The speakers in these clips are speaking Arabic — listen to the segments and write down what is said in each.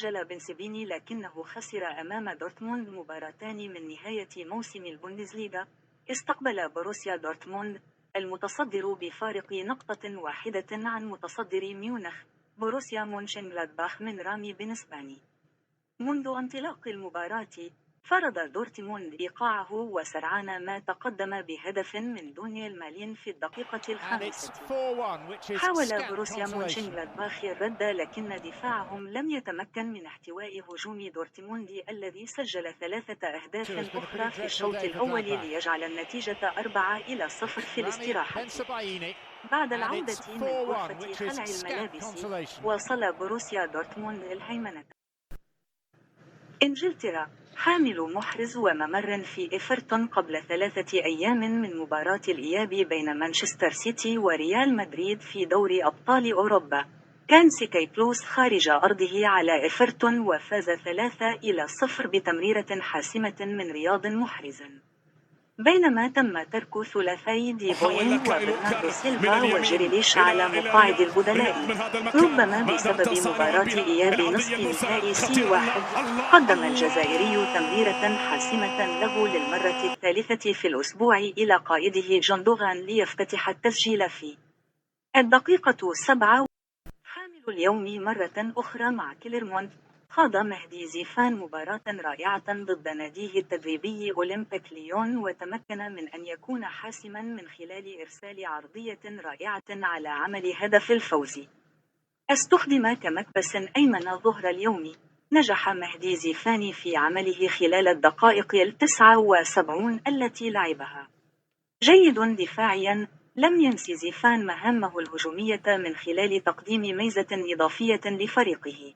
سجل بنسبيني لكنه خسر أمام دورتموند مباراتان من نهاية موسم البوندسليغا. استقبل بروسيا دورتموند المتصدر بفارق نقطة واحدة عن متصدر ميونخ بروسيا مونشنغلادباخ من رامي بنسباني. منذ انطلاق المباراة فرض دورتموند إيقاعه وسرعان ما تقدم بهدف من دونيال مالين في الدقيقة الخامسة. حاول بروسيا مونشنغلادباخ الرد لكن دفاعهم لم يتمكن من احتواء هجوم دورتموند الذي سجل 3 أهداف أخرى في الشوط الأول ليجعل النتيجة 4-0 في الاستراحة. بعد العودة من غرفة خلع الملابس واصل بروسيا دورتموند الهيمنة. إنجلترا حامل محرز وممر في إيفرتون قبل 3 أيام من مباراة الإياب بين مانشستر سيتي وريال مدريد في دوري أبطال أوروبا. كان سكاي بلوس خارج أرضه على إيفرتون وفاز 3-0 بتمريرة حاسمة من رياض محرز. بينما تم ترك ثلاثي دي بوين وبرناردو سيلفا وجريليش على مقاعد البدلاء ربما بسبب مباراة إياب نصف نهائي C1. قدم الجزائري تمريرة حاسمة له للمرة الثالثة في الأسبوع إلى قائده جوندوغان ليفتتح التسجيل في الدقيقة 7. حامل اليوم مرة أخرى مع كليرمونت خاض مهدي زيفان مباراة رائعة ضد ناديه التدريبي أولمبيك ليون وتمكن من أن يكون حاسما من خلال إرسال عرضية رائعة على عمل هدف الفوز. استخدم كمكبس أيمن ظهر اليوم. نجح مهدي زيفان في عمله خلال الدقائق 79 التي لعبها. جيد دفاعيا، لم ينس زيفان مهامه الهجومية من خلال تقديم ميزة إضافية لفريقه.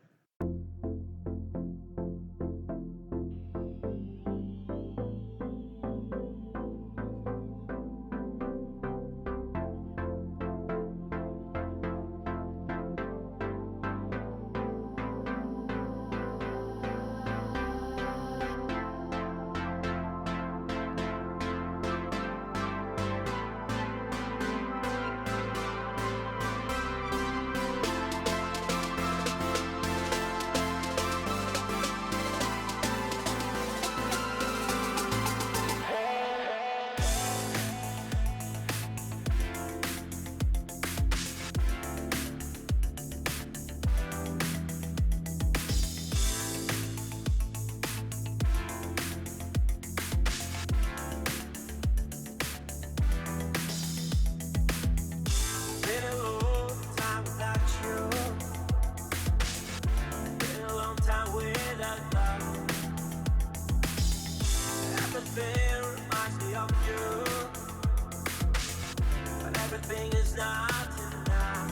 Everything is not enough.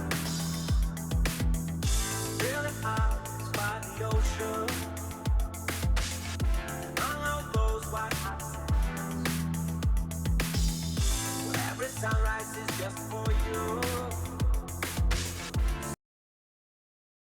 Feeling out by the ocean. Among all those white hot sands, where every sunrise is just for